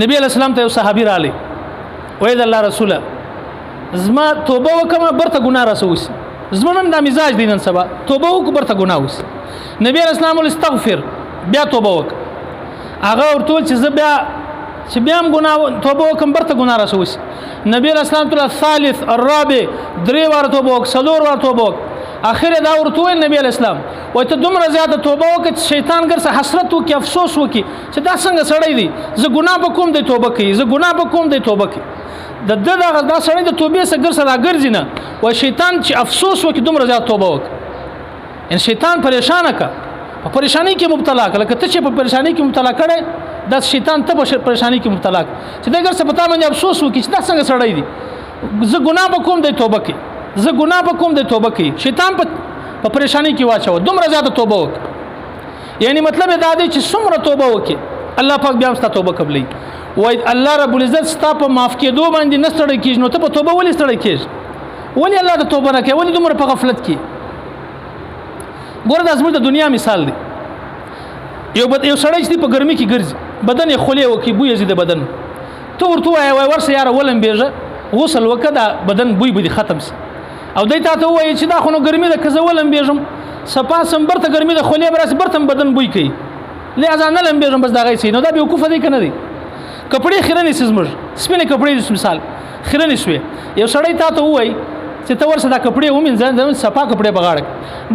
نبی علیہ السلام ته یو صحابي رالی وای د الله رسوله زما توبه وکم برته ګناه رسوس زما نن د مزاج دینن سبا توبه وک برته ګناه وس نبی علیہ السلام ول استغفر بیا توبه وک هغه ورته چې بیا هم ګناه توبه وکم برته ګناه رسوس نبی علیہ السلام ته ثالث الرابع درې وار توبه وک څلور وار توبه وک اخر دا ورته نبی علیہ السلام وای ته دومره زیاته توبه وکړه چې شیطان ګر سره حسرت وکي افسوس وکي چې دا څنګه سړی دی زه ګناه به کوم دی توبه کوي زه ګناه به کوم دی توبه کوي دا سړی د توبې سره ګر سره راګرځي نه وای شیطان چې افسوس وکي دومره زیاته توبه وکړه ان شیطان پریشان کا په پریشانی کې مبتلا کړه لکه ته چې په پریشانی کې مبتلا کړه دا شیطان ته په پریشانی کې مبتلا چې دا ګر سره پتا باندې افسوس وکي چې دا څنګه سړی دی زه ګناه به کوم دی توبه کوي زه ګناه به کوم دی توبه کوي شیطان په پریشانی کې واچو دومره زیاته توبه وک یعنی مطلب دا دی چې څومره توبه وکي الله پاک بیا ست توبه قبلې وای الله رب العزت ستا په معاف کېدو باندې نستړی کیږي نو ته په توبه ولې ستړی کیږي ولی الله ته توبه نه کوي ولی دومره په غفلت کې ګوره د زموږ د دنیا مثال دی یو سړی چې په ګرمي کې ګرځي بدن یې خولې وکي بوی یې د بدن ته ورته وای ورسه یاره ولم بیژه غسل وکړه دا بدن بوی به ختم شي او دای ته وایي چې دا خو نو ګرمي ده که زه ولم بیژم سپا سمبر ته ګرمي ده خولې به راسي برته بدن بوی کوي لهذا نه لم بیژم بس دغه شي نو دا بیوقوفه دی که نه دی کپړې خیره نیسي زموږ سپینې کپړې مثال خیره نیسوې یو سړی تا ته ووایي چې ته ورسه دا کپړې ومینځه صفا کپړې په غاړه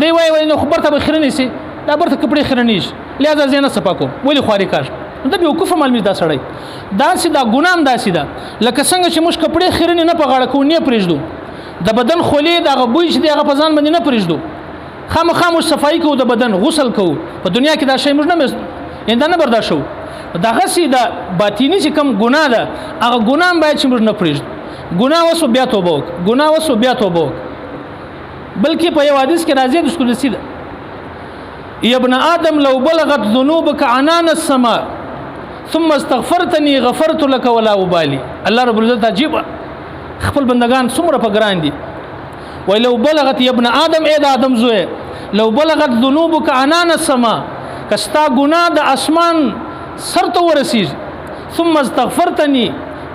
دی وایي نو خو برته به خیره نیسي دا برته کپړې خیره نیسي لهذا زه نه صفا کوم ولې خواري کار دا بیوقوفه معلومي دا سړی داسې دا ګناه هم داسې ده لکه څنګه چې موږ کپړې خیره نه په غاړه کوو نه پرېږدو د بدن خولې دغه بوی چې دغه په ځان باندې نه پرېږدو خامخا موږ صفایي کوو د بدن غسل کوو په دنیا کې دا شی موږ نه برداشت شو دغسې د باطیني چې کوم ګناه ده هغه ګناه هم باید چې موږ نه پرېږدو ګناه وسو بیا توبه وکړو ګناه وسو بیا توبه وکړو بلکې په یو حدیث کې راځي د قدسي ده یا ابن آدم لو بلغت ذنوبك عنان السماء ثم استغفرتني غفرت لك ولا أبالي الله رب العزت عجیب خپل بندگان څومره په ګران دي وای لو بلغت یا ابن آدم اې د آدم زوی لو بلغت ذنوبك عنان السماء کستا ګناه د اسمان سر ته ورسیږي ثم استغفرتني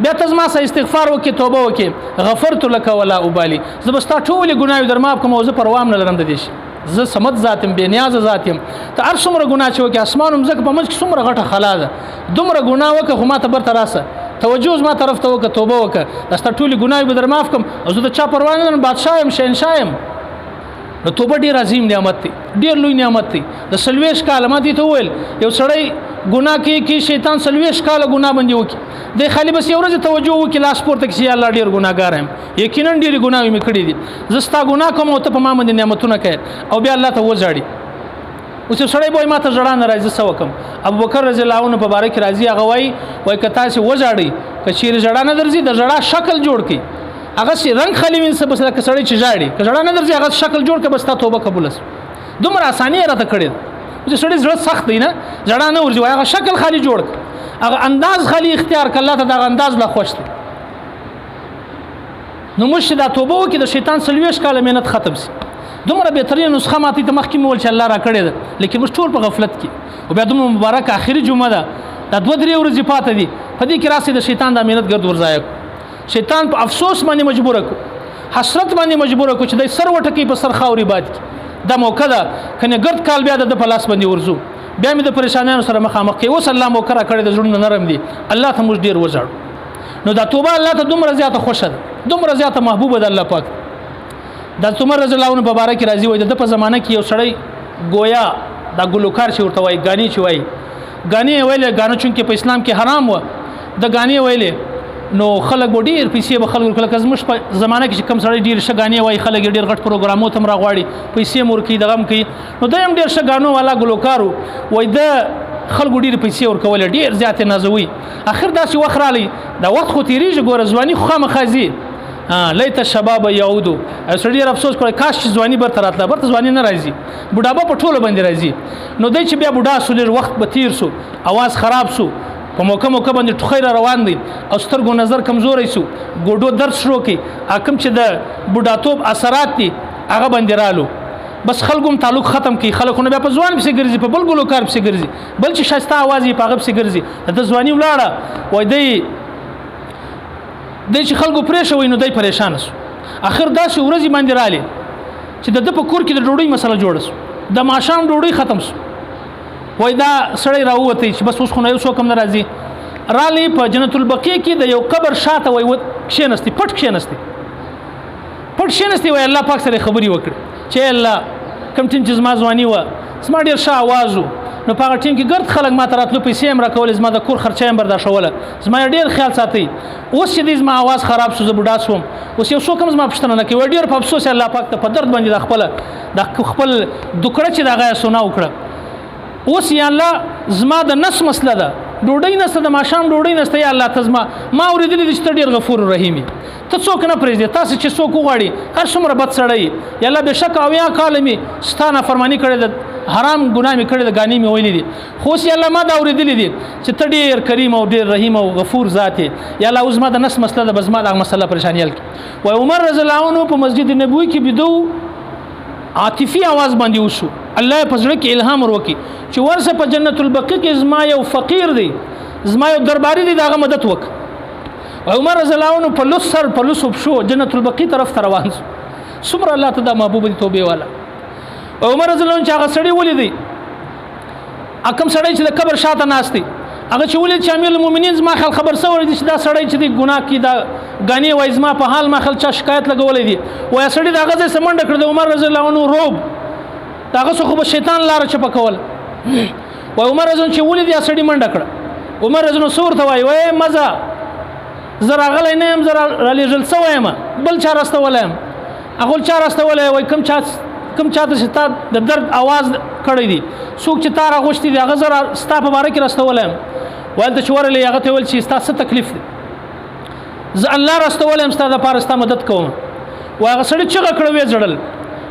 بیا ته زما سره استغفار وکې توبه وکې غفرت لك ولا أبالي زه به ستا ټولې ګناهې در معاف کوم او زه پروا هم نه لرم د دې شي زه سمت ذاتم بې نیازه ذاتم ته هر څومره ګناه چې وکې اسمان هم ځکه په منځ کې څومره غټه خلا ده دومره ګناه وکړه خو ما ته برته راسه توجه زما طرف ته وکړه توبه وکړه دا ستا ټولې ګناهې به در معاف کړم او زه د چا پروا نه لرم بادشاه یم شهنشاه یم نو توبه ډېر عظیم نعمت دی ډېر لوی نعمت دی د 40 کاله ما دې ته وویل یو سړی ګناه کې شیطان 40 کاله ګناه باندې وکړي دی خالي بس یو ورځ توجه وکړي لاس پورته کړي یا الله ډېر ګناهګار یم یقینا ډېرې ګناهې مې کړي دي زه ستا ګناه کوم او ته په ما باندې نعمتونه کوې او بیا الله ته وژاړي اوس یو سړی به وایي ما ته ژړا نه راځي څه وکړم ابوبکر رضی الله عنه په باره کې راځي هغه وایي که تاسې وژاړئ که چیرې ژړا نه درځي د ژړا شکل جوړ کړي هغه سي رنگ خالي وینځه بس لکه سړی چې ژاړي که ژړا نه درځي هغه شکل جوړ کړه بس تا توبه قبول شي دومره اساني راته کړې چې سړی زړه سخت دی نه ژړا نه ورځي هغه شکل خالي جوړ کړه هغه انداز خالي اختیار کړه الله ته دا انداز لا خوښ دی نو مشه دا توبه وکړي د شیطان 40 کاله مهنت ختم شي دومره بهترین نسخه ماته ته مخکې مول چې الله را کړې ده لیکن موږ ټول په غفلت کې او بیا دومره مبارک اخري جمعه ده دا 2-3 ورځې پاتې دي په دې کې راسي د شیطان د مهنت ګرد ورځای شیطان په افسوس باندې مجبور کو حسرت باندې مجبور کو چې د سر وټکی په سر خاوري باد د موقع ده کنه ګرد کال بیا د پلاس باندې ورزو بیا مې د پریشانانو سره مخامخ کې اوس الله مو کرا کړی د زړونو نرم دي الله ته موږ ډیر وځاړو نو دا توبه الله ته دومره زیاته خوښه ده دومره زیاته محبوبه ده الله پاک د عمر رضی الله عنه مبارک راضي وي د په زمانه کې یو سړی گویا دا ګلوکار چې ورته وای غاني چې وای غاني ویلې غانو چونکې په اسلام کې حرام و د غاني ویلې نو خلک ډیر پیسې به خلک کله کزمش په زمانه کې کم سړی ډیر شګانی وای خلک ډیر غټ پروګرامو تم راغواړي پیسې مور کې دغم کوي نو دیم ډیر شګانو والا ګلوکارو وای د خلک ډیر پیسې ورکول ډیر زیات نازوي اخر داسې وخت رالی دا وخت خو تیریږي ګور ځواني خو مخازي لیت الشباب یعودو سړی افسوس کوي کاش چې ځواني برته راتله برته ځواني نه راځي بوډابه په ټوله باندې راځي نو دای چې بیا بوډا سولر وخت به تیر سو आवाज خراب سو په موقع باندې ټخیر روان دي او سترګو نظر کمزوري سو ګوډو درد شروع کی حکم چې د بوډاتوب اثرات دي هغه باندې رالو بس خلکو تعلق ختم کی خلکونه بیا په ځوان پسې ګرځي په بل ګلوکار پسې ګرځي بل چې شایسته आवाज یې په هغه پسې ګرځي د ځواني ولاړه وای دی چې خلکو پرې شوی نو دی پریشان شو اخر داسې ورځې باندې رالی چې د په کور کې د ډوډۍ مسله جوړه شو د ماښام ډوډۍ ختم شو وای دا سړی راووتی چې بس اوس خو نه یو څوک هم نه راځي رالی په جنت البقیع کې د یو قبر شاته وای کښېنستی پټ کښېنستی وای الله پاک سره خبرې وکړي چې الله کوم ټیم چې زما ځواني وه زما ډېر ښه اواز و نو په هغه ټیم کې ګرد خلک ما ته راتلو پیسې هم راکولې زما د کور خرچه هم برداشتوله زما یې ډېر خیال ساتئ اوس چې دی زما اواز خراب شو زه بوډا شوم اوس یو څوک هم زما پوښتنه نه کوي وای ډېر په افسوس الله پاک ته په درد باندې د خپل دوکړه چې د هغه یې سونا وکړه اوس یا الله زما د نس مسله ده ډوډۍ نسته د ماښام ډوډۍ نسته یا الله ته زما ما اورېدلي دي چې ته ډېر غفور رحیم یې ته څوک نه پرېږدې تاسو چې څوک وغواړي هر څومره بد سړی یا الله بېشکه اویا کاله مې ستا نافرماني کړې ده حرام ګناه مې کړې ده ګانې مې ویلي دي خو اوس یا الله ما دا اورېدلي دي چې ته ډېر کریم او ډېر رحیم او غفور ذات یې یا الله اوس زما د نس مسله ده به زما دغه مسله پریشاني حل کړي وایي عمر رضی الله عنه په مسجد نبوي کې بیدو عاطفي आवाज باندې وشو الله په زړه کې الهام ورکړي چې ورسه په جنت البقیع کې زما یو فقیر دی زما یو درباري دی دغه مدد وک عمر رضی الله عنه په لوس سر په لوس شو جنت البقیع طرف ته روان شو څومره الله ته د محبوب دي توبه والا عمر رضی الله عنه چې هغه سړی ولیدي اکم سړی چې د قبر شاته ناست دی هغه چې ولید چې امیر المؤمنین زما خل خبر سوړ دي چې دا سړی چې د ګناه کې دا غانی وای زما په حال ما خل چا شکایت لګولې دي وای سړی دا غزه سمنډ کړ د عمر رضی الله عنه روب داغه خو به شیطان لار چپ کول وای عمر رضی الله چې ولید یا سړی منډ کړ عمر رضی الله سور ته وای مزه زرا غلې نه هم زرا رالي جل سوایم بل چا راستولم هغه چا راستولای وای کم چاته چې تا د درد आवाज کړی دي څوک چې تار غوښتي دي هغه زرا ستا په باره کې راستولم ولته چورلې هغه ته ول چې ستا څه تکلیف دی ز الله راستولم ستا د پاره ستا مدد کوم واغه سړی چې کړو جړل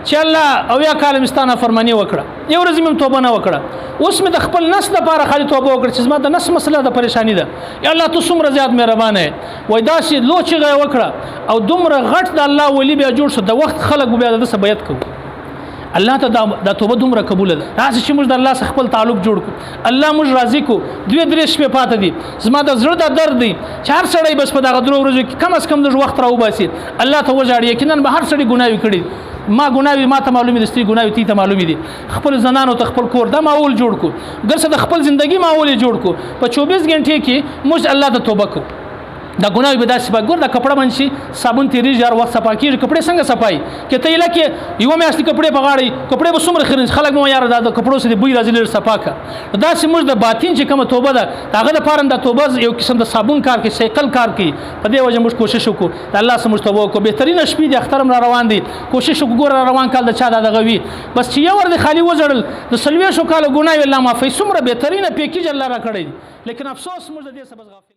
چې الله او یا کالم ستانه فرمانی وکړه یو ورځ مې توبه نه وکړه اوس مې د خپل نس لپاره خالي توبه وکړه چې زما د نس مسله د پریشانی ده یا الله تو څومره زیات مهربان یې وای دا چې لو چې وکړه او دومره غټ د الله ولی بیا جوړ شو د وخت خلک بیا د بیعت کوي الله ته دا توبه دومره قبول ده تاسو چې موږ د الله سره خپل تعلق جوړ کو الله موږ راضي کو دوی درې شپې پاتې دي زما د زړه د درد دی چار سړی بس په دغه درو ورځو کې کم از کم د وخت راو باسي الله ته وژاړي یقینا به هر سړی ګناوي کړي ما ګناوي ما ته معلومه دي ستې ګناوي تی ته معلومه دي خپل زنانو ته خپل کور د ماحول جوړ کو ګرسه د خپل ژوندۍ ماحول جوړ کو په 24 غنټې کې موږ الله ته توبه کو دا ګناوي به داسې به ګور د کپړه منشي صابون تیری جار وخت صفا کیږي کپړې څنګه صفای کې ته لکه یو مې اصلي کپړې بغاړي کپړې به څومره خرج خلک نو یار د کپړو سره بوی راځي لر صفا کا دا سمج د باطین چې کومه توبه ده هغه د پاره د توبه یو قسم د صابون کار کې سیکل کار کې په دې وجه موږ کوشش وکړو د الله سمج توبه کو بهترین شپې د اخترم را روان دي کوشش وکړو روان کال د چا دغه وی بس چې یو ور د خالی وزړل د سلوي شو کال ګناوي الله معافي څومره بهترین پیکیج الله را کړی لیکن افسوس موږ د دې سبب غافل